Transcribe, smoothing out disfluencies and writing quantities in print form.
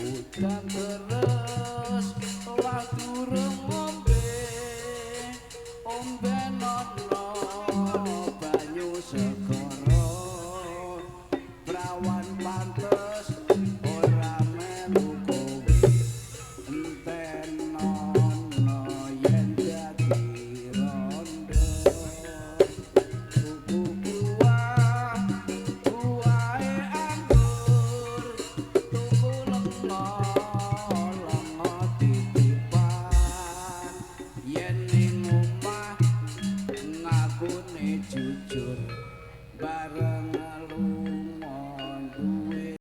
udan terus ora durung ngombe nono banyu segara prawan pantes ora melu kowe entenono yen dadi rondo tuku buahe anggur tuku lenga titipan yen ning omah ngakune jujur bareng